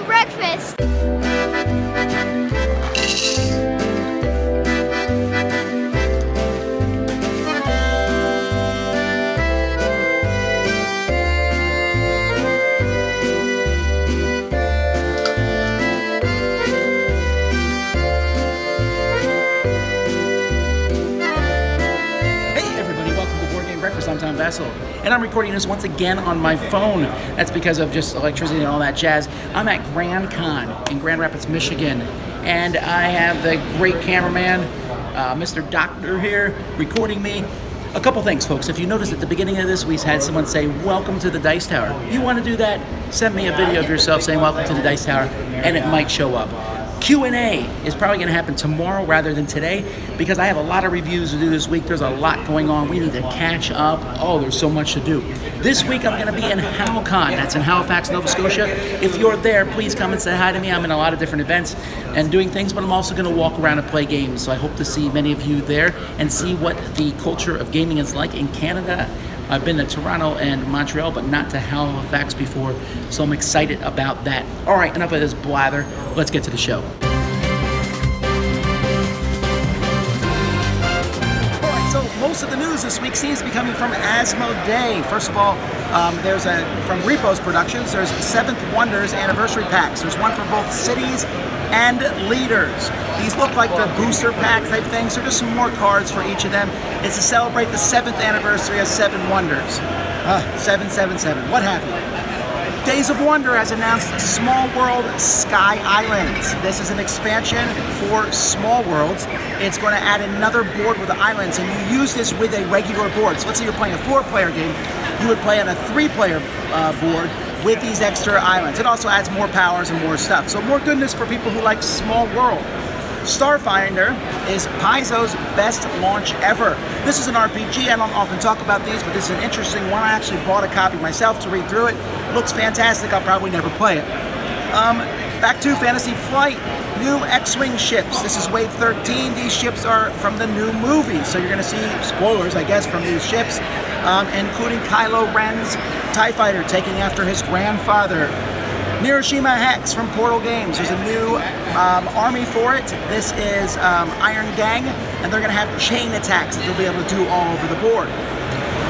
game breakfast. I'm Tom Vessel, and I'm recording this once again on my phone. That's because of just electricity and all that jazz. I'm at GrandCon in Grand Rapids, Michigan, and I have the great cameraman, Mr. Doctor here, recording me. A couple things, folks. If you notice at the beginning of this, we had someone say, "Welcome to the Dice Tower." You want to do that? Send me a video of yourself saying, "Welcome to the Dice Tower," and it might show up. Q&A is probably going to happen tomorrow rather than today because I have a lot of reviews to do this week. There's a lot going on. We need to catch up. Oh, there's so much to do. This week I'm going to be in HowlCon. That's in Halifax, Nova Scotia. If you're there, please come and say hi to me. I'm in a lot of different events and doing things, but I'm also going to walk around and play games. So I hope to see many of you there and see what the culture of gaming is like in Canada. I've been to Toronto and Montreal, but not to Halifax before, so I'm excited about that. All right, enough of this blather. Let's get to the show. All right, so most of the news this week seems to be coming from Asmodee. First of all, from Repos Productions, there's Seventh Wonders anniversary packs. There's one for both cities and leaders. These look like the booster pack type things. They're just some more cards for each of them. It's to celebrate the 7th anniversary of Seven Wonders. 777, what have you. Days of Wonder has announced Small World Sky Islands. This is an expansion for Small Worlds. It's going to add another board with the islands, and you use this with a regular board. So let's say you're playing a 4-player game, you would play on a 3-player board with these extra islands. It also adds more powers and more stuff. So more goodness for people who like Small World. Starfinder is Paizo's best launch ever. This is an RPG. I don't often talk about these, but this is an interesting one. I actually bought a copy myself to read through it. Looks fantastic. I'll probably never play it. Back to Fantasy Flight. New X-Wing ships. This is Wave 13. These ships are from the new movie, so you're going to see spoilers, I guess, from these ships, including Kylo Ren's TIE Fighter taking after his grandfather. Hiroshima Hex from Portal Games. There's a new army for it. This is Iron Gang, and they're going to have chain attacks that they'll be able to do all over the board.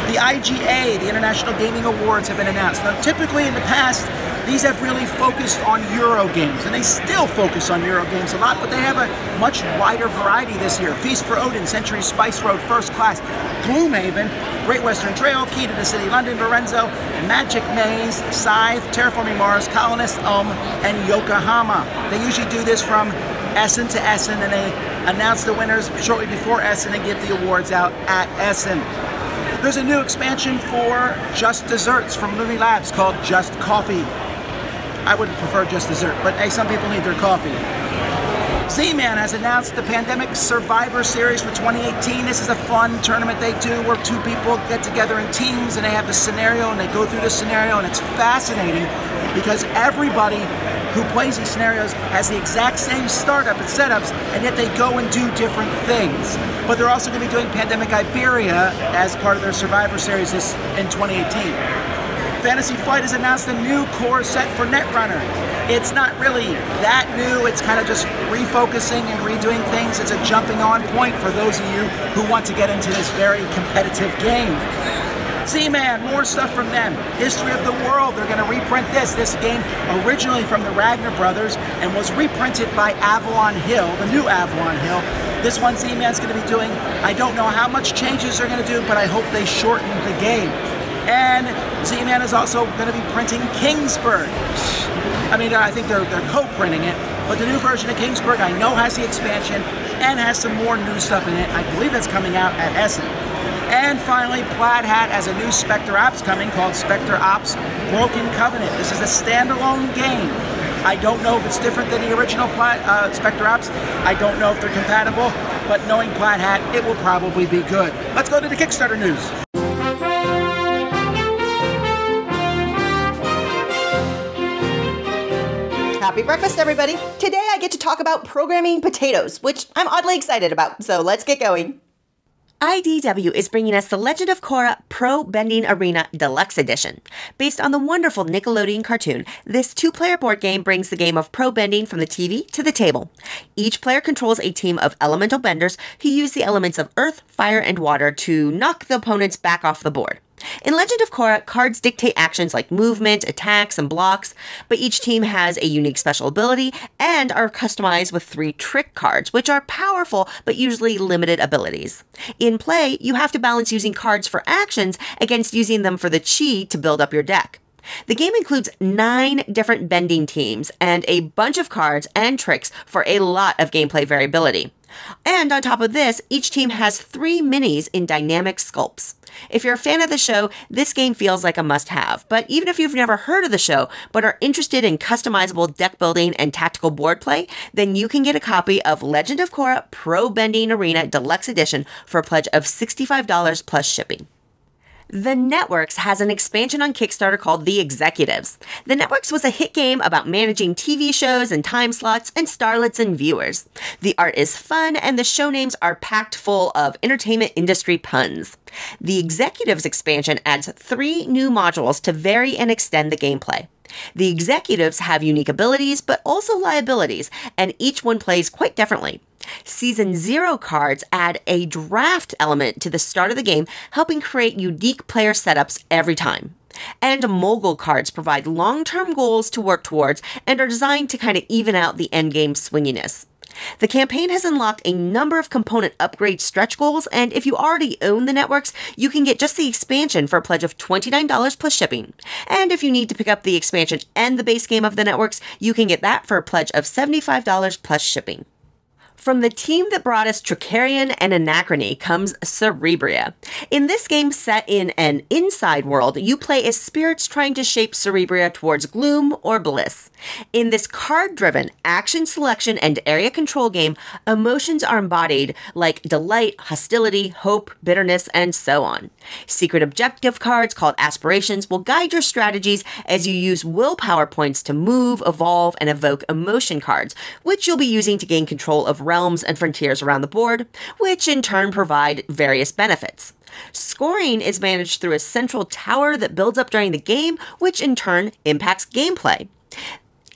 The IGA, the International Gaming Awards, have been announced. Now, typically in the past, these have really focused on Euro games, and they still focus on Euro games a lot, but they have a much wider variety this year. Feast for Odin, Century Spice Road, First Class, Gloomhaven, Great Western Trail, Key to the City, London, Lorenzo, Magic Maze, Scythe, Terraforming Mars, Colonist, and Yokohama. They usually do this from Essen to Essen, and they announce the winners shortly before Essen and give the awards out at Essen. There's a new expansion for Just Desserts from Looney Labs called Just Coffee. I would prefer Just Dessert, but hey, some people need their coffee. Z-Man has announced the Pandemic Survivor Series for 2018. This is a fun tournament they do where 2 people get together in teams and they have the scenario and they go through the scenario, and it's fascinating because everybody who plays these scenarios has the exact same startup and setups, and yet they go and do different things. But they're also going to be doing Pandemic Iberia as part of their Survivor Series in 2018. Fantasy Flight has announced a new core set for Netrunner. It's not really that new, it's kind of just refocusing and redoing things. It's a jumping on point for those of you who want to get into this very competitive game. Z-Man, more stuff from them. History of the World, they're going to reprint this. This game originally from the Ragnar Brothers and was reprinted by Avalon Hill, the new Avalon Hill. This one Z-Man's going to be doing, I don't know how much changes they're going to do, but I hope they shorten the game. And Z-Man is also going to be printing Kingsburg. I mean, I think they're co-printing it, but the new version of Kingsburg I know has the expansion and has some more new stuff in it. I believe that's coming out at Essen. And finally, Plaid Hat has a new Spectre Ops coming called Spectre Ops Broken Covenant. This is a standalone game. I don't know if it's different than the original Spectre Ops. I don't know if they're compatible, but knowing Plaid Hat, it will probably be good. Let's go to the Kickstarter news. Happy breakfast, everybody. Today I get to talk about programming potatoes, which I'm oddly excited about, so let's get going. IDW is bringing us The Legend of Korra Pro Bending Arena Deluxe Edition. Based on the wonderful Nickelodeon cartoon, this two-player board game brings the game of pro bending from the TV to the table. Each player controls a team of elemental benders who use the elements of earth, fire, and water to knock the opponents back off the board. In Legend of Korra, cards dictate actions like movement, attacks, and blocks, but each team has a unique special ability and are customized with 3 trick cards, which are powerful but usually limited abilities. In play, you have to balance using cards for actions against using them for the chi to build up your deck. The game includes 9 different bending teams and a bunch of cards and tricks for a lot of gameplay variability. And on top of this, each team has 3 minis in dynamic sculpts. If you're a fan of the show, this game feels like a must-have, but even if you've never heard of the show but are interested in customizable deck building and tactical board play, then you can get a copy of Legend of Korra Pro Bending Arena Deluxe Edition for a pledge of $65 plus shipping. The Networks has an expansion on Kickstarter called The Executives. The Networks was a hit game about managing TV shows and time slots and starlets and viewers. The art is fun and the show names are packed full of entertainment industry puns. The Executives expansion adds 3 new modules to vary and extend the gameplay. The Executives have unique abilities but also liabilities, and each one plays quite differently. Season 0 cards add a draft element to the start of the game, helping create unique player setups every time. And mogul cards provide long-term goals to work towards and are designed to kind of even out the endgame swinginess. The campaign has unlocked a number of component upgrade stretch goals, and if you already own the Networks, you can get just the expansion for a pledge of $29 plus shipping. And if you need to pick up the expansion and the base game of the Networks, you can get that for a pledge of $75 plus shipping. From the team that brought us Tricarion and Anachrony comes Cerebria. In this game set in an inside world, you play as spirits trying to shape Cerebria towards gloom or bliss. In this card-driven action selection and area control game, emotions are embodied like delight, hostility, hope, bitterness, and so on. Secret objective cards called aspirations will guide your strategies as you use willpower points to move, evolve, and evoke emotion cards, which you'll be using to gain control of realms and frontiers around the board, which in turn provide various benefits. Scoring is managed through a central tower that builds up during the game, which in turn impacts gameplay.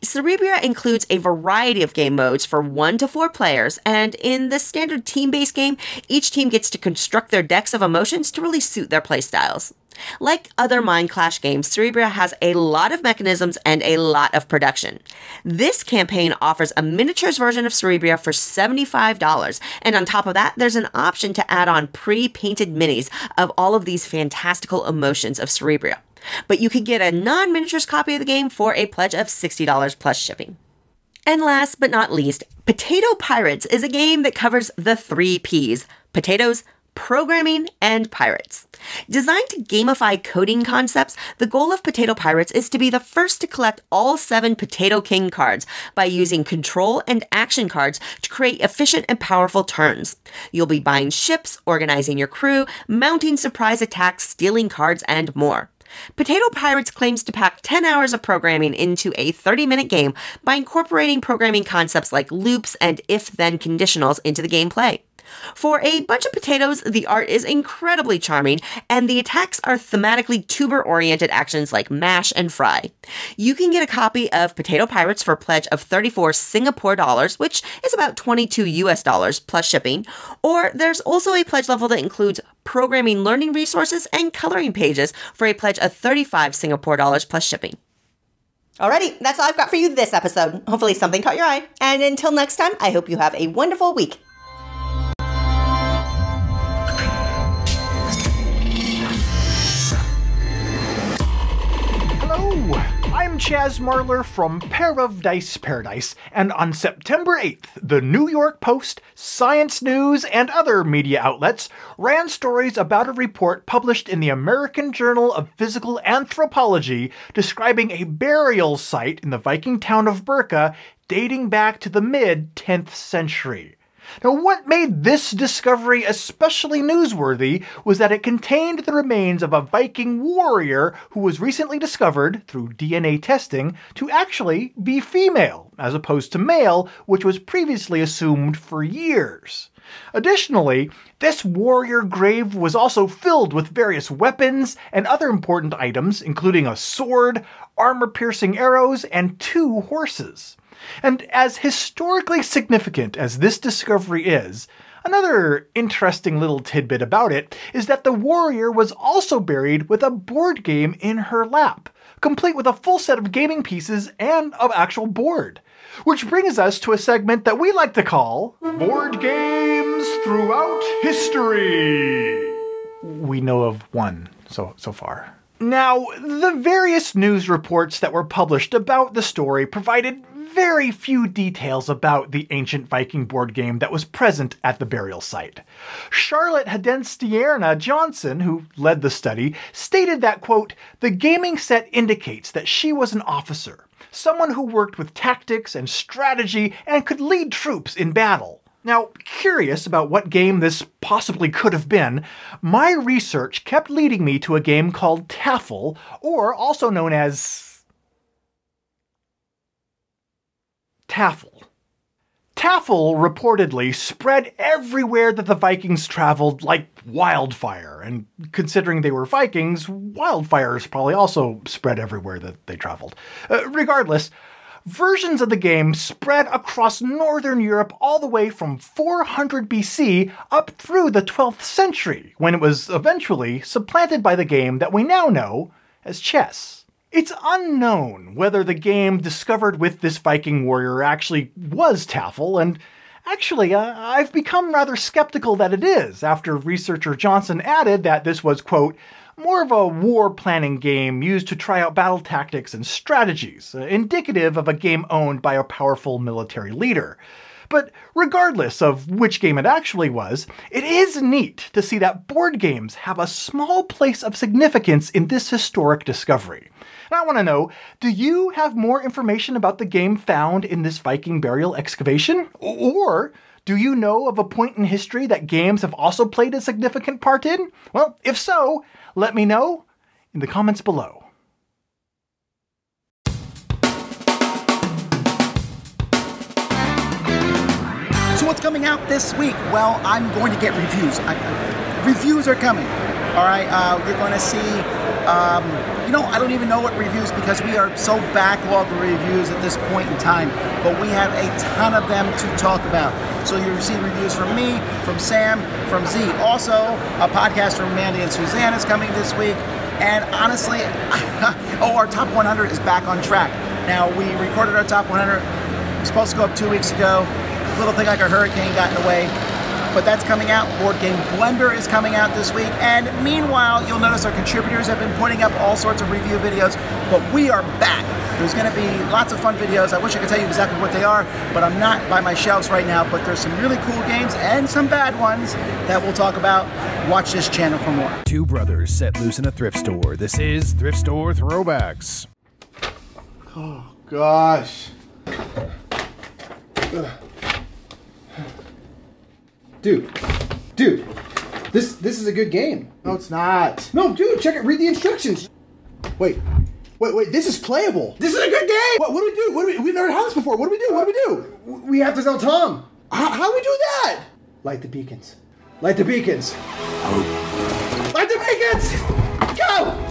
Cerebria includes a variety of game modes for 1 to 4 players, and in the standard team-based game, each team gets to construct their decks of emotions to really suit their playstyles. Like other Mind Clash games, Cerebria has a lot of mechanisms and a lot of production. This campaign offers a miniatures version of Cerebria for $75, and on top of that, there's an option to add on pre-painted minis of all of these fantastical emotions of Cerebria. But you can get a non-miniatures copy of the game for a pledge of $60 plus shipping. And last but not least, Potato Pirates is a game that covers the 3 Ps: potatoes, programming, and pirates. Designed to gamify coding concepts, the goal of Potato Pirates is to be the first to collect all 7 Potato King cards by using control and action cards to create efficient and powerful turns. You'll be buying ships, organizing your crew, mounting surprise attacks, stealing cards, and more. Potato Pirates claims to pack 10 hours of programming into a 30-minute game by incorporating programming concepts like loops and if-then conditionals into the gameplay. For a bunch of potatoes, the art is incredibly charming, and the attacks are thematically tuber-oriented actions like mash and fry. You can get a copy of Potato Pirates for a pledge of 34 Singapore dollars, which is about 22 US dollars plus shipping, or there's also a pledge level that includes programming learning resources and coloring pages for a pledge of 35 Singapore dollars plus shipping. Alrighty, that's all I've got for you this episode. Hopefully something caught your eye. And until next time, I hope you have a wonderful week. I'm Chaz Marler from Pair of Dice Paradise, and on September 8th, the New York Post, Science News, and other media outlets ran stories about a report published in the American Journal of Physical Anthropology describing a burial site in the Viking town of Birka dating back to the mid-10th century. Now, what made this discovery especially newsworthy was that it contained the remains of a Viking warrior who was recently discovered, through DNA testing, to actually be female, as opposed to male, which was previously assumed for years. Additionally, this warrior grave was also filled with various weapons and other important items, including a sword, armor-piercing arrows, and 2 horses. And as historically significant as this discovery is, another interesting little tidbit about it is that the warrior was also buried with a board game in her lap, complete with a full set of gaming pieces and an actual board. Which brings us to a segment that we like to call Board Games Throughout History. We know of one so far. Now, the various news reports that were published about the story provided very few details about the ancient Viking board game that was present at the burial site. Charlotte Hadenstierna Johnson, who led the study, stated that, quote, "The gaming set indicates that she was an officer, someone who worked with tactics and strategy and could lead troops in battle." Now, curious about what game this possibly could have been, my research kept leading me to a game called Tafel, or also known as Tafel. Tafel reportedly spread everywhere that the Vikings traveled like wildfire, and considering they were Vikings, wildfires probably also spread everywhere that they traveled. Regardless, versions of the game spread across northern Europe all the way from 400 BC up through the 12th century, when it was eventually supplanted by the game that we now know as chess. It's unknown whether the game discovered with this Viking warrior actually was Tafel, and actually, I've become rather skeptical that it is, after researcher Johnson added that this was, quote, more of a war planning game used to try out battle tactics and strategies, indicative of a game owned by a powerful military leader. But regardless of which game it actually was, it is neat to see that board games have a small place of significance in this historic discovery. And I want to know, do you have more information about the game found in this Viking burial excavation? Or do you know of a point in history that games have also played a significant part in? Well, if so, let me know in the comments below. So what's coming out this week? Well, I'm going to get reviews. Reviews are coming. All right, you're going to see, I don't even know what reviews, because we are so backlogged with reviews at this point in time, but we have a ton of them to talk about. So you'll see reviews from me, from Sam, from Z. Also, a podcast from Mandy and Suzanne is coming this week. And honestly, our top 100 is back on track. Now, we recorded our top 100. It was supposed to go up 2 weeks ago. A little thing like a hurricane got in the way. But that's coming out. Board Game Blender is coming out this week. And meanwhile, you'll notice our contributors have been putting up all sorts of review videos. But we are back. There's going to be lots of fun videos. I wish I could tell you exactly what they are, but I'm not by my shelves right now. But there's some really cool games and some bad ones that we'll talk about. Watch this channel for more. Two brothers set loose in a thrift store. This is Thrift Store Throwbacks. Oh, gosh. Dude, this is a good game. No, it's not. No, dude, check it. Read the instructions. Wait. This is playable. This is a good game. What do we do? We've never had this before. What do we do? We have to tell Tom. How do we do that? Light the beacons. Light the beacons. Light the beacons! Go!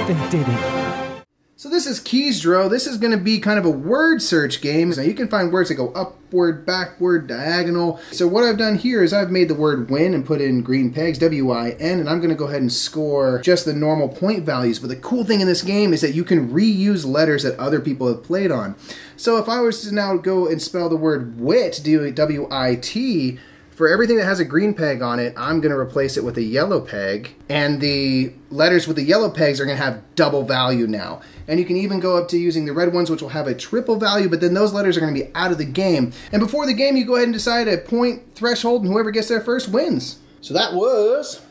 They did it. So this is Keysdro. This is going to be kind of a word search game. Now you can find words that go upward, backward, diagonal. So what I've done here is I've made the word win and put in green pegs, W-I-N, and I'm going to go ahead and score just the normal point values. But the cool thing in this game is that you can reuse letters that other people have played on. So if I was to now go and spell the word wit, W-I-T, For everything that has a green peg on it, I'm going to replace it with a yellow peg. And the letters with the yellow pegs are going to have double value now. And you can even go up to using the red ones, which will have a triple value, but then those letters are going to be out of the game. And before the game, you go ahead and decide a point threshold, and whoever gets there first wins. So that was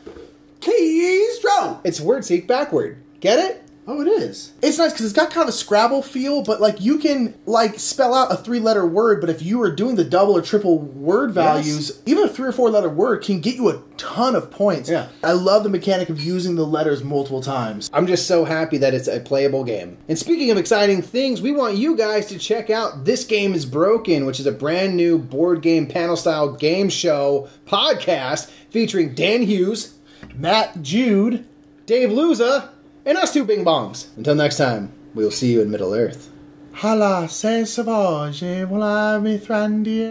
Keys Drone. It's word seek backward. Get it? Oh, it is. It's nice because it's got kind of a Scrabble feel, but like you can like spell out a 3-letter word, but if you are doing the double or triple word values, even a 3 or 4-letter word can get you a ton of points. Yeah. I love the mechanic of using the letters multiple times. I'm just so happy that it's a playable game. And speaking of exciting things, we want you guys to check out This Game is Broken, which is a brand new board game panel-style game show podcast featuring Dan Hughes, Matt Jude, Dave Luza, and us two Bing Bongs. Until next time, we'll see you in Middle Earth. Hala, c'est sauvage, voilà mes thrandier.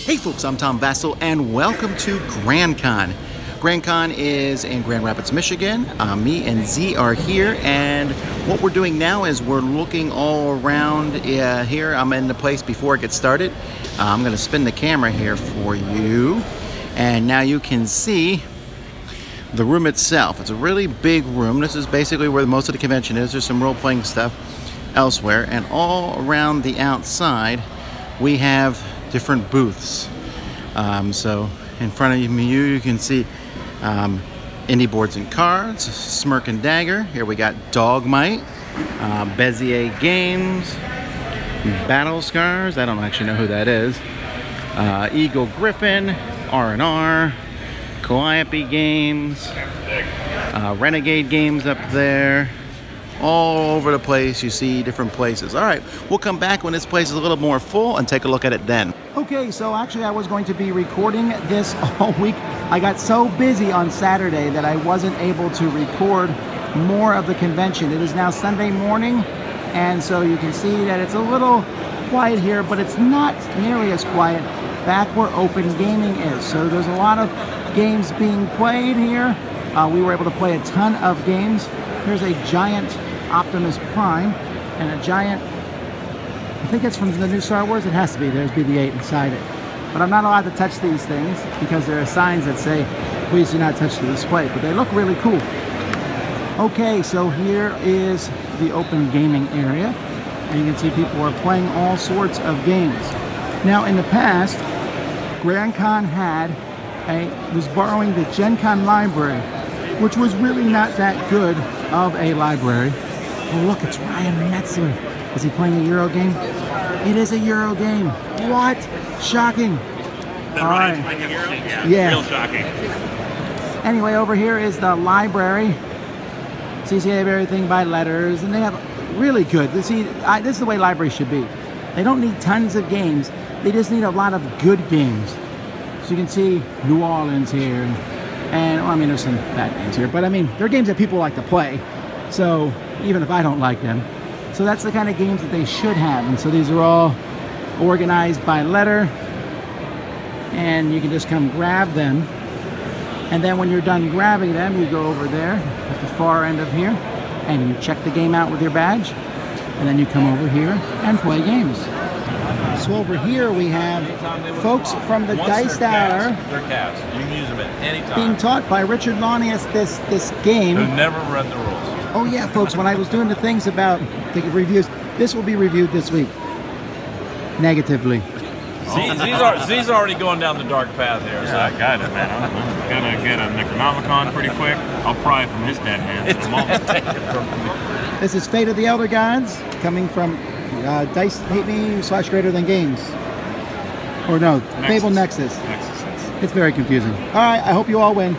Hey folks, I'm Tom Vassell, and welcome to GrandCon. GrandCon is in Grand Rapids, Michigan. Me and Z are here, and what we're doing now is we're looking all around here. I'm in the place before it gets started. I'm going to spin the camera here for you. And now you can see the room itself. It's a really big room. This is basically where most of the convention is. There's some role-playing stuff elsewhere. And all around the outside, we have different booths. So in front of you can see Indie Boards and Cards, Smirk and Dagger. Here we got Dogmite, Bezier Games, Battle Scars. I don't actually know who that is. Eagle Griffin, R&R, Calliope Games, Renegade Games up there. All over the place, you see different places. All right, we'll come back when this place is a little more full and take a look at it then. Okay, so actually I was going to be recording this all week. I got so busy on Saturday that I wasn't able to record more of the convention. It is now Sunday morning, and so you can see that it's a little quiet here, but it's not nearly as quiet back where open gaming is. So there's a lot of games being played here. We were able to play a ton of games. Here's a giant Optimus Prime and a giant, I think it's from the new Star Wars. It has to be. There's BB-8 inside it. But I'm not allowed to touch these things because there are signs that say, please do not touch the display. But they look really cool. Okay, so here is the open gaming area. And you can see people are playing all sorts of games. Now in the past, GrandCon was borrowing the Gen Con library, which was really not that good of a library. Oh look, it's Ryan Metzler. Is he playing a Euro game? It is a Euro game. What? Shocking. All right. Yeah. Real shocking. Anyway, over here is the library. So you see they have everything by letters, and they have really good. This is the way libraries should be. They don't need tons of games. They just need a lot of good games. So you can see New Orleans here, and well, I mean, there's some bad games here, but I mean, they're games that people like to play. So even if I don't like them, so that's the kind of games that they should have. And so these are all organized by letter, and you can just come grab them. And then when you're done grabbing them, you go over there at the far end of here, and you check the game out with your badge, and then you come over here and play games. So over here we have folks from the Dice Hour. They're cast. You can use them at any time. Being taught by Richard Launius this game. Who never read the rules. Oh yeah, folks, when I was doing the things about the reviews, this will be reviewed this week. Negatively. Z's already going down the dark path here. Yeah, I got it, man. I'm gonna get a Necronomicon pretty quick. I'll pry it from his dead hands for the moment. This is Fate of the Elder Gods, coming from Dice Hate Me / Greater Than Games. Or no, Fable Nexus. It's very confusing. Alright, I hope you all win.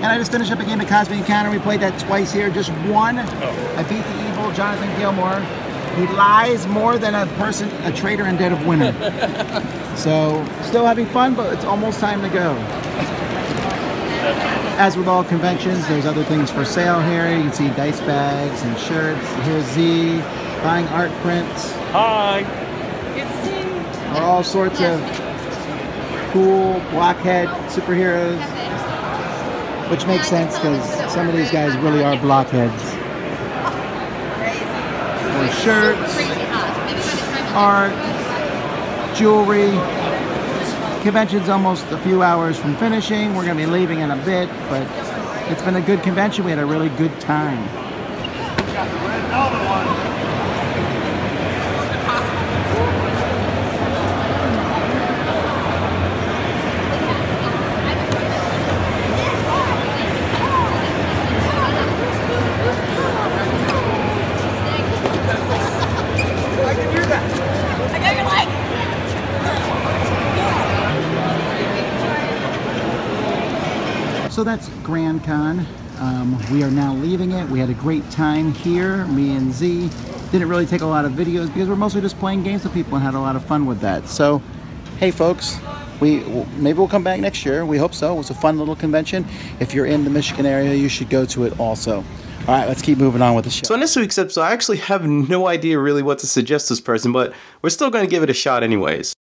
And I just finished up a game of Cosmic Encounter. We played that twice here, just one. I beat the evil Jonathan Gilmore. He lies more than a traitor in Dead of Winter. So, still having fun, but it's almost time to go. As with all conventions, there's other things for sale here. You can see dice bags and shirts. Here's Z, buying art prints. Hi! Or all sorts of cool blockhead superheroes. Which makes sense, because some of these guys really are blockheads. More shirts. art, jewelry. Convention's almost a few hours from finishing. We're going to be leaving in a bit, but it's been a good convention. We had a really good time. So that's GrandCon. We are now leaving it. We had a great time here, me and Z. Didn't really take a lot of videos because we're mostly just playing games with people and had a lot of fun with that. So, hey folks, maybe we'll come back next year. We hope so. It was a fun little convention. If you're in the Michigan area, you should go to it also. All right, let's keep moving on with the show. So in this week's episode, I actually have no idea really what to suggest this person, but we're still going to give it a shot anyways.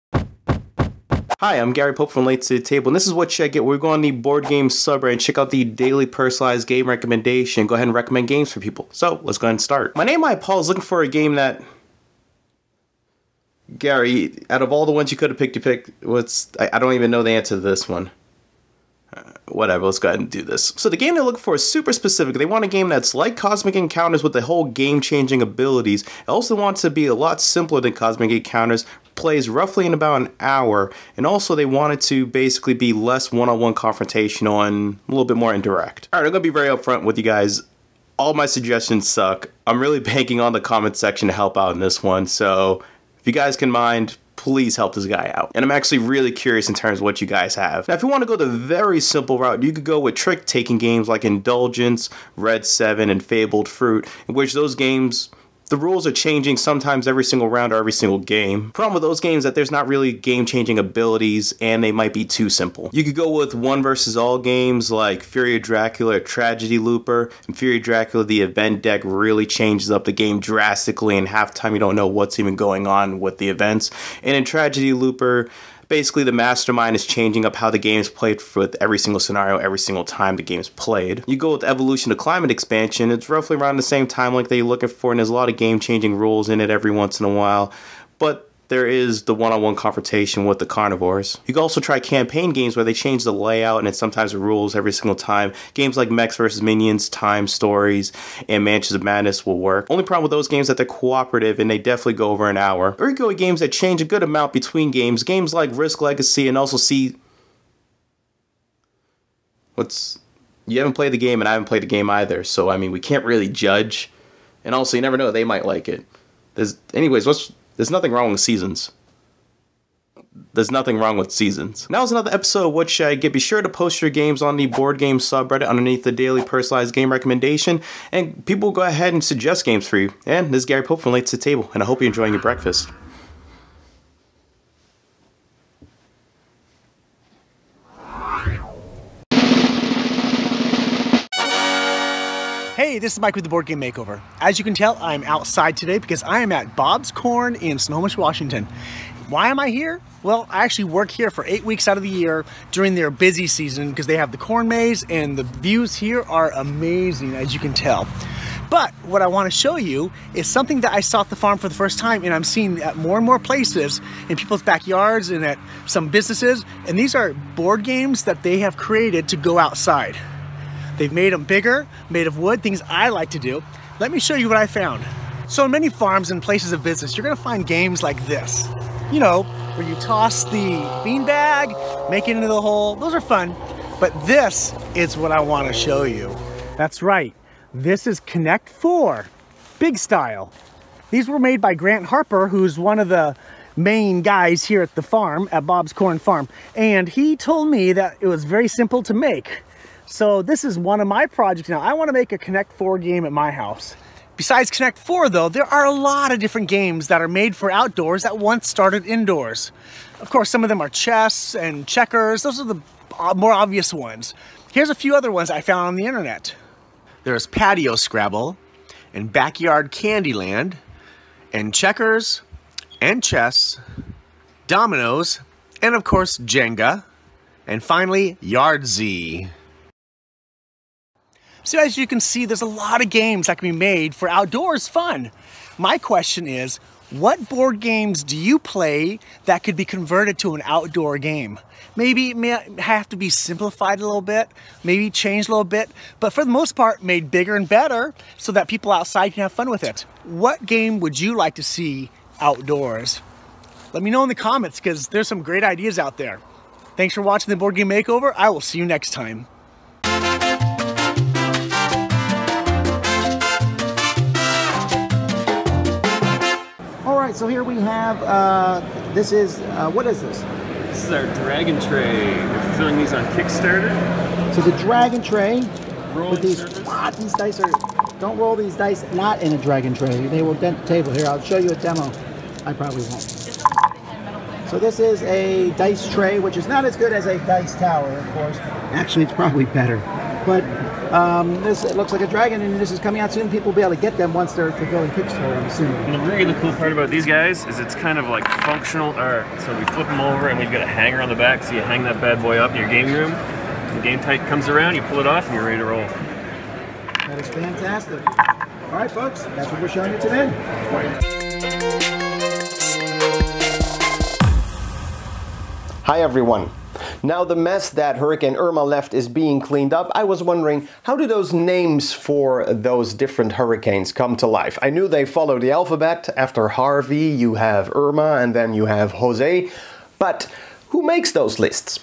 Hi, I'm Gary Pope from Late to the Table, and this is what should I get. We're going on the board game subreddit and check out the daily personalized game recommendation. Go ahead and recommend games for people. So let's go ahead and start. My name, Paul, is looking for a game that... Gary, out of all the ones you could have picked, you picked... I don't even know the answer to this one. Whatever, let's go ahead and do this. So the game they're looking for is super specific. They want a game that's like Cosmic Encounters with the whole game-changing abilities. They also want to be a lot simpler than Cosmic Encounters, plays roughly in about an hour, and also they want it to basically be less one-on-one confrontational and a little bit more indirect. Alright, I'm going to be very upfront with you guys. All my suggestions suck. I'm really banking on the comment section to help out in this one, so if you guys can mind, please help this guy out. And I'm actually really curious in terms of what you guys have. Now, if you want to go the very simple route, you could go with trick-taking games like Indulgence, Red 7, and Fabled Fruit, in which those games... the rules are changing sometimes every single round or every single game. Problem with those games is that there's not really game-changing abilities and they might be too simple. You could go with one versus all games like Fury of Dracula or Tragedy Looper. In Fury of Dracula, the event deck really changes up the game drastically, and half the time you don't know what's even going on with the events. And in Tragedy Looper, basically the mastermind is changing up how the game is played with every single scenario, every single time the game is played. You go with Evolution to Climate Expansion, it's roughly around the same time like that you're looking for, and there's a lot of game-changing rules in it every once in a while, but there is the one-on-one confrontation with the carnivores. You can also try campaign games where they change the layout and it's sometimes the rules every single time. Games like Mechs vs. Minions, Time Stories, and Mansions of Madness will work. Only problem with those games is that they're cooperative and they definitely go over an hour. Or you go with games that change a good amount between games. Games like Risk Legacy and also you haven't played the game and I haven't played the game either, so I mean we can't really judge. And also you never know, they might like it. There's nothing wrong with seasons. There's nothing wrong with seasons. Now is another episode of What Should I Get? Be sure to post your games on the board game subreddit underneath the daily personalized game recommendation, and people will go ahead and suggest games for you. And this is Gary Pope from Late to the Table, and I hope you're enjoying your breakfast. Hey, this is Mike with the Board Game Makeover. As you can tell, I'm outside today because I am at Bob's Corn in Snohomish, Washington. Why am I here? Well, I actually work here for 8 weeks out of the year during their busy season because they have the corn maze and the views here are amazing, as you can tell. But what I want to show you is something that I saw at the farm for the first time and I'm seeing at more and more places in people's backyards and at some businesses. And these are board games that they have created to go outside. They've made them bigger, made of wood, things I like to do. Let me show you what I found. So in many farms and places of business, you're gonna find games like this. You know, where you toss the beanbag, make it into the hole. Those are fun, but this is what I wanna show you. That's right, this is Connect 4, big style. These were made by Grant Harper, who's one of the main guys here at the farm, at Bob's Corn Farm. And he told me that it was very simple to make. So this is one of my projects now. I want to make a Connect 4 game at my house. Besides Connect 4 though, there are a lot of different games that are made for outdoors that once started indoors. Of course, some of them are chess and checkers. Those are the more obvious ones. Here's a few other ones I found on the internet. There's Patio Scrabble and Backyard Candyland and checkers and chess, dominoes, and of course Jenga, and finally Yahtzee. So as you can see, there's a lot of games that can be made for outdoors fun. My question is, What board games do you play that could be converted to an outdoor game? Maybe it may have to be simplified a little bit, maybe changed a little bit, but for the most part made bigger and better so that people outside can have fun with it. What game would you like to see outdoors? Let me know in the comments because there's some great ideas out there. Thanks for watching the Board Game Makeover. I will see you next time. Alright, so here we have, this is, what is this? This is our Dragon Tray. We're filling these on Kickstarter. So the Dragon Tray, Rolling with these, surface. these dice are, don't roll these dice not in a Dragon Tray. They will dent the table. Here, I'll show you a demo. I probably won't. So this is a dice tray, which is not as good as a dice tower, of course. Actually, it's probably better. But this, it looks like a dragon, and this is coming out soon. People will be able to get them once they're fulfilling Kickstarter, I'm assuming. And the really cool part about these guys is it's kind of like functional art. So we flip them over and we've got a hanger on the back, so you hang that bad boy up in your game room. When the game type comes around, you pull it off and you're ready to roll. That is fantastic. All right, folks, that's what we're showing you today. Hi everyone. Now the mess that Hurricane Irma left is being cleaned up. I was wondering, how do those names for those different hurricanes come to life? I knew they follow the alphabet. After Harvey, you have Irma, and then you have Jose. But who makes those lists?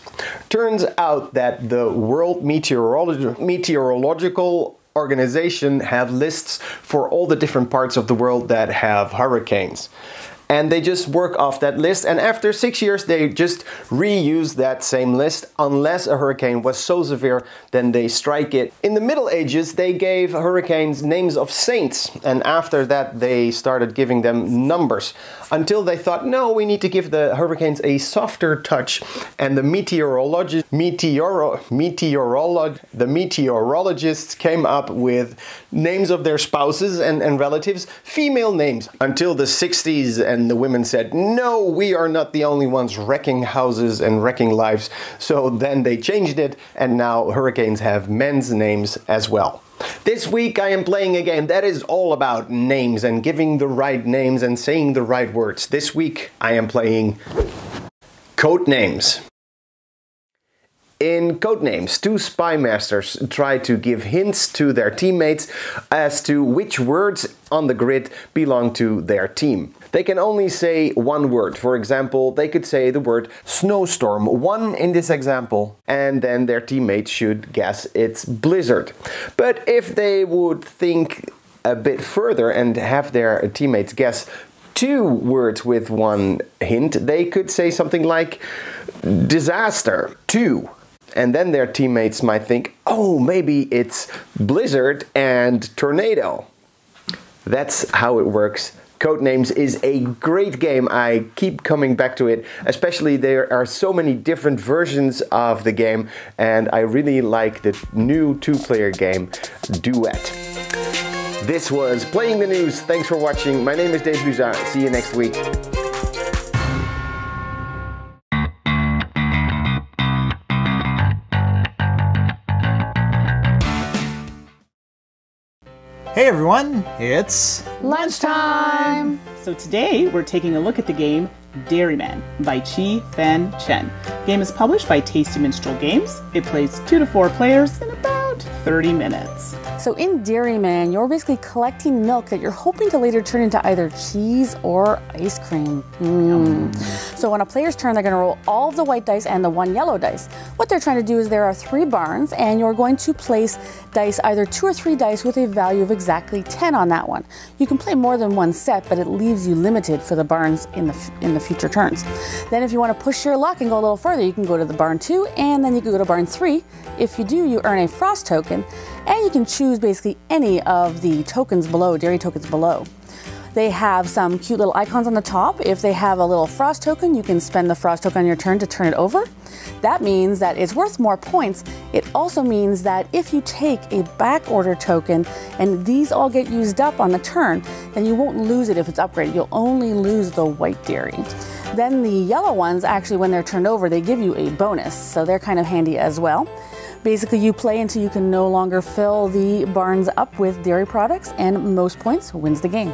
Turns out that the World Meteorological Organization have lists for all the different parts of the world that have hurricanes. And they just work off that list, and after 6 years they just reuse that same list unless a hurricane was so severe then they strike it. In the Middle Ages they gave hurricanes names of saints, and after that they started giving them numbers until they thought, no, we need to give the hurricanes a softer touch, and the meteorologists came up with names of their spouses and relatives, female names, until the 60s. And the women said, no, we are not the only ones wrecking houses and wrecking lives. So then they changed it, and now hurricanes have men's names as well. This week I am playing a game that is all about names and giving the right names and saying the right words. This week I am playing Codenames. In Codenames, two spy masters try to give hints to their teammates as to which words on the grid belong to their team. They can only say one word. For example, they could say the word snowstorm, one in this example, and then their teammates should guess it's blizzard. But if they would think a bit further and have their teammates guess two words with one hint, they could say something like disaster, two. And then their teammates might think, oh, maybe it's blizzard and tornado. That's how it works. Codenames is a great game. I keep coming back to it, especially there are so many different versions of the game, and I really like the new two-player game, Duet. This was Playing the News. Thanks for watching. My name is Dave Luza. See you next week. Hey everyone, it's lunchtime! So today we're taking a look at the game Dairyman by Chi Fan Chen. The game is published by Tasty Minstrel Games. It plays 2 to 4 players in about 30 minutes. So in Dairyman, you're basically collecting milk that you're hoping to later turn into either cheese or ice cream. So on a player's turn, they're going to roll all of the white dice and the one yellow dice. What they're trying to do is there are 3 barns, and you're going to place dice, either 2 or 3 dice with a value of exactly 10 on that one. You can play more than one set, but it leaves you limited for the barns in the future turns. Then if you want to push your luck and go a little further, you can go to the barn 2, and then you can go to barn 3. If you do, you earn a frost token, and you can choose basically any of the tokens below, dairy tokens below. They have some cute little icons on the top. If they have a little frost token, you can spend the frost token on your turn to turn it over. That means that it's worth more points. It also means that if you take a back order token and these all get used up on the turn, then you won't lose it if it's upgraded. You'll only lose the white dairy. Then the yellow ones, actually when they're turned over, they give you a bonus, so they're kind of handy as well. Basically, you play until you can no longer fill the barns up with dairy products, and most points wins the game.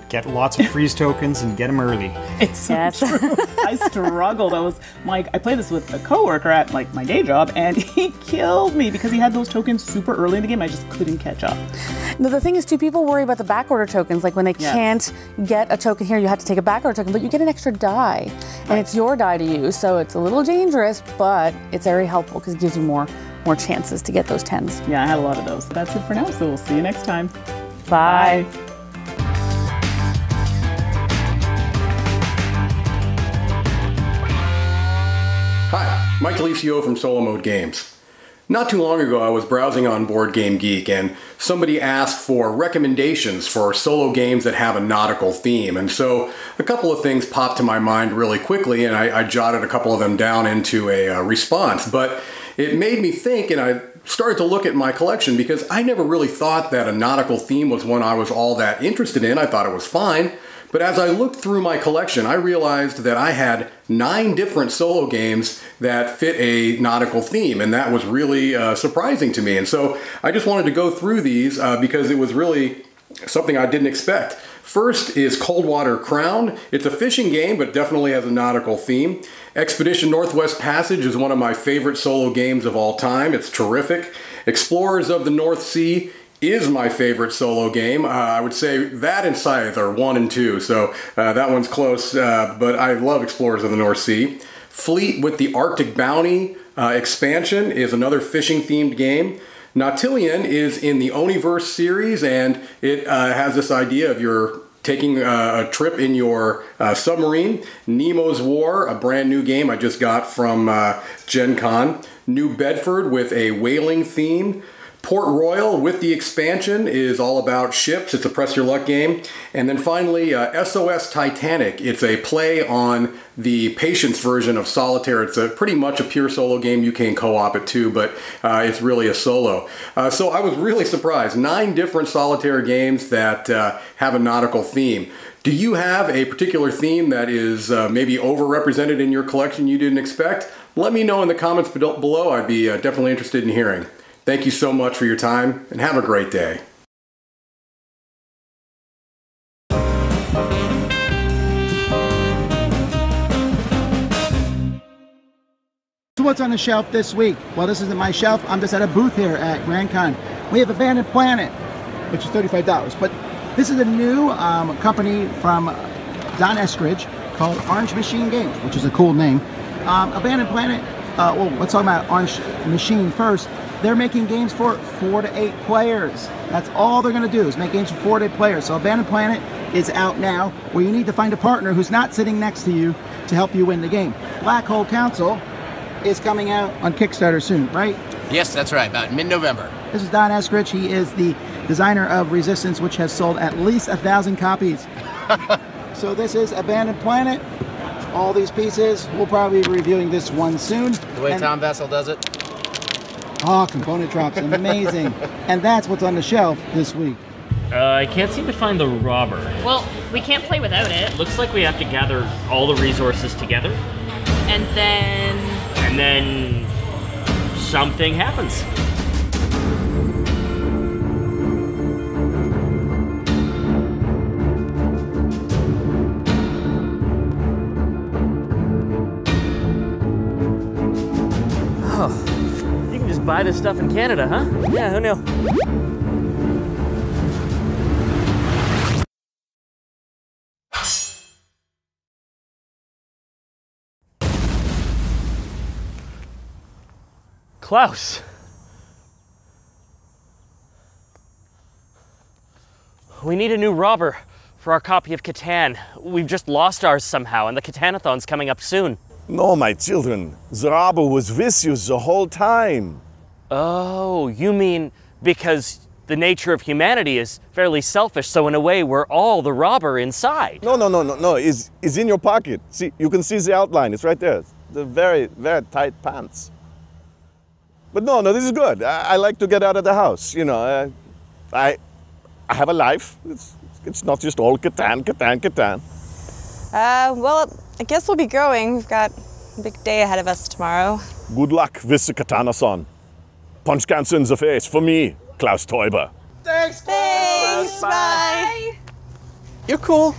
Get lots of freeze tokens and get them early. It's so true. I struggled. I played this with a coworker at like my day job, and he killed me because he had those tokens super early in the game. I just couldn't catch up. No, the thing is, too, people worry about the backorder tokens. Like when they can't get a token here, you have to take a backorder token, but you get an extra die, and it's your die to use. So it's a little dangerous, but it's very helpful because it gives you more chances to get those 10s. Yeah, I had a lot of those. That's it for now. So we'll see you next time. Bye. Hi, Mike Alicio from Solomode Games. Not too long ago I was browsing on Board Game Geek and somebody asked for recommendations for solo games that have a nautical theme, and so a couple of things popped to my mind really quickly, and I jotted a couple of them down into a response, but it made me think, and I started to look at my collection because I never really thought that a nautical theme was one I was all that interested in. I thought it was fine. But as I looked through my collection, I realized that I had 9 different solo games that fit a nautical theme, and that was really surprising to me. And so I just wanted to go through these because it was really something I didn't expect. First is Coldwater Crown. It's a fishing game, but definitely has a nautical theme. Expedition Northwest Passage is one of my favorite solo games of all time. It's terrific. Explorers of the North Sea is my favorite solo game. I would say that and Scythe are 1 and 2, so that one's close, but I love Explorers of the North Sea. Fleet with the Arctic Bounty expansion is another fishing-themed game. Nautilus is in the Oniverse series, and it has this idea of you're taking a trip in your submarine. Nemo's War, a brand new game I just got from GenCon. New Bedford with a whaling theme. Port Royal with the expansion is all about ships. It's a press your luck game. And then finally, SOS Titanic. It's a play on the Patience version of Solitaire. It's pretty much a pure solo game. You can co-op it too, but it's really a solo. So I was really surprised. 9 different Solitaire games that have a nautical theme. Do you have a particular theme that is maybe overrepresented in your collection you didn't expect? Let me know in the comments below. I'd be definitely interested in hearing. Thank you so much for your time, and have a great day. So what's on the shelf this week? Well, this isn't my shelf. I'm just at a booth here at GrandCon. We have Abandoned Planet, which is $35, but this is a new company from Don Eskridge called Orange Machine Games, which is a cool name. Abandoned Planet, well, let's talk about Orange Machine first. They're making games for 4 to 8 players. That's all they're gonna do is make games for 4 to 8 players. So Abandoned Planet is out now, where you need to find a partner who's not sitting next to you to help you win the game. Black Hole Council is coming out on Kickstarter soon, right? Yes, that's right, about mid-November. This is Don Eskridge. He is the designer of Resistance, which has sold at least 1,000 copies. So this is Abandoned Planet. All these pieces. We'll probably be reviewing this one soon. The way Tom Vessel does it. Oh, component drops, amazing. And that's what's on the shelf this week. I can't seem to find the robber. Well, we can't play without it. Looks like we have to gather all the resources together. And then something happens. You can just buy this stuff in Canada, huh? Yeah, who knew? Klaus. We need a new robber for our copy of Catan. We've just lost ours somehow, and the Catanathon's coming up soon. No, my children. The robber was with you the whole time. Oh, you mean because the nature of humanity is fairly selfish, so in a way we're all the robber inside? No. It's in your pocket. See, you can see the outline. It's right there. The very, very tight pants. But no, this is good. I like to get out of the house. You know, I have a life. It's not just all Catan. Well, I guess we'll be growing. We've got a big day ahead of us tomorrow. Good luck with the Katana-son. Punch cancer in the face for me, Klaus Teuber. Thanks, Klaus. Thanks, bye. You're cool.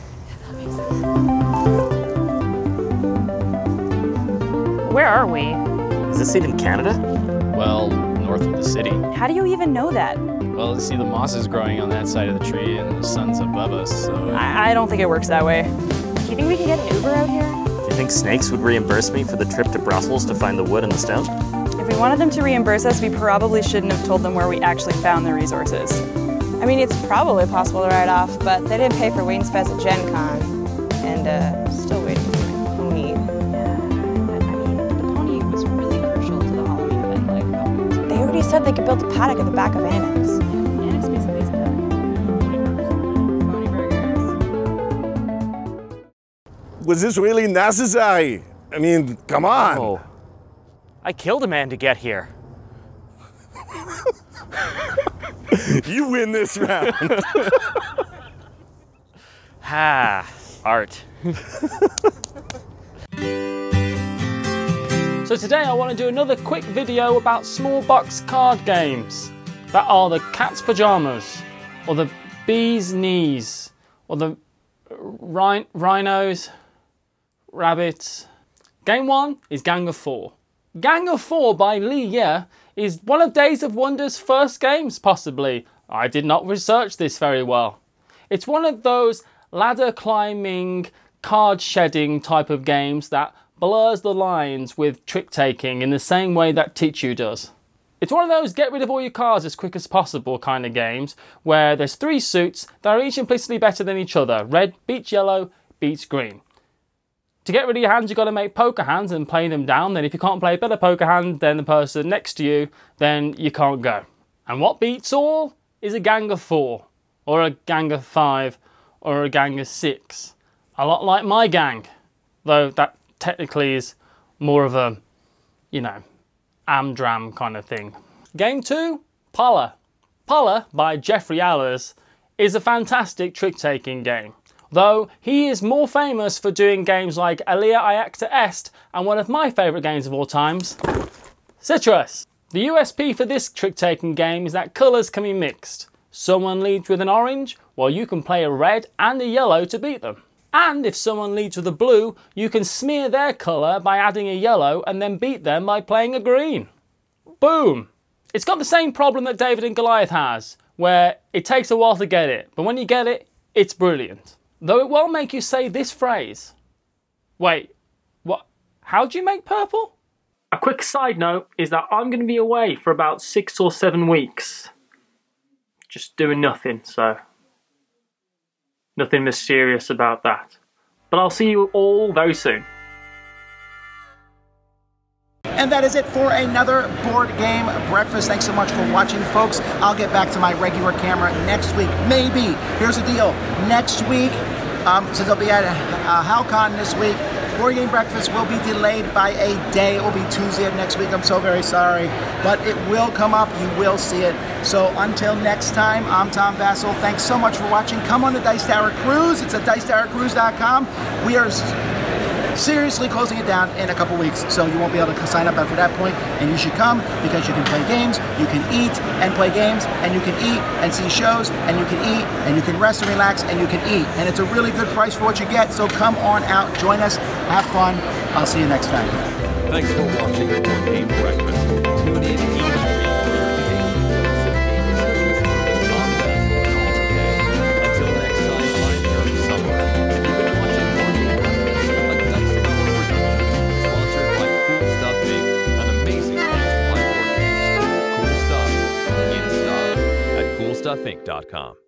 Where are we? Is this even Canada? Well, north of the city. How do you even know that? Well, you see the moss is growing on that side of the tree and the sun's above us, so... I don't think it works that way. Do you think we can get an Uber out here? Do you think Snakes would reimburse me for the trip to Brussels to find the wood and the stone? If we wanted them to reimburse us, we probably shouldn't have told them where we actually found the resources. I mean, it's probably possible to write off, but they didn't pay for Wayne's Fest at Gen Con. And still waiting for my pony. Yeah, but I mean, the pony was really crucial to the Halloween event. Like, they already said they could build a paddock at the back of Annex. Yeah, Annex basically is a paddock. Pony burgers. Was this really necessary? I mean, come on. Oh. I killed a man to get here. You win this round. Art. So today I want to do another quick video about small box card games that are the cat's pajamas, or the bee's knees, or the rhinos, rabbits. Game 1 is Gang of Four. Gang of Four by Lee Ye is one of Days of Wonder's first games, possibly. I did not research this very well. It's one of those ladder climbing, card shedding type of games that blurs the lines with trick taking in the same way that Teach-You does. It's one of those get rid of all your cards as quick as possible kind of games where there's 3 suits that are each implicitly better than each other. Red beats yellow, beats green. To get rid of your hands, you've got to make poker hands and play them down. Then if you can't play a better poker hand than the person next to you, then you can't go. And what beats all is a gang of 4, or a gang of 5, or a gang of 6. A lot like my gang, though that technically is more of a, you know, Amdram kind of thing. Game 2, Parler. Parler by Jeffrey Allers is a fantastic trick-taking game. Though he is more famous for doing games like Alia Iacta Est and one of my favourite games of all times, Citrus. The USP for this trick-taking game is that colours can be mixed. Someone leads with an orange, while you can play a red and a yellow to beat them. And if someone leads with a blue, you can smear their colour by adding a yellow and then beat them by playing a green. Boom! It's got the same problem that David and Goliath has, where it takes a while to get it, but when you get it, it's brilliant. Though it will make you say this phrase. Wait, what? How do you make purple? A quick side note is that I'm going to be away for about 6 or 7 weeks. Just doing nothing, so nothing mysterious about that. But I'll see you all very soon. And that is it for another board game breakfast. Thanks so much for watching, folks. I'll get back to my regular camera next week. Maybe. Here's the deal. Next week, since I'll be at HowCon this week, Board Game Breakfast will be delayed by a day. It will be Tuesday of next week. I'm so very sorry. But it will come up. You will see it. So until next time, I'm Tom Vassell. Thanks so much for watching. Come on the Dice Tower Cruise. It's at dicetowercruise.com. We are seriously closing it down in a couple weeks, so you won't be able to sign up after that point, and you should come because you can play games, you can eat and play games, and you can eat and see shows, and you can eat and you can rest and relax, and you can eat, and it's a really good price for what you get. So come on out, join us, have fun. I'll see you next time. Thanks for watching Board Game Breakfast. Tune in each week. StuffInc.com.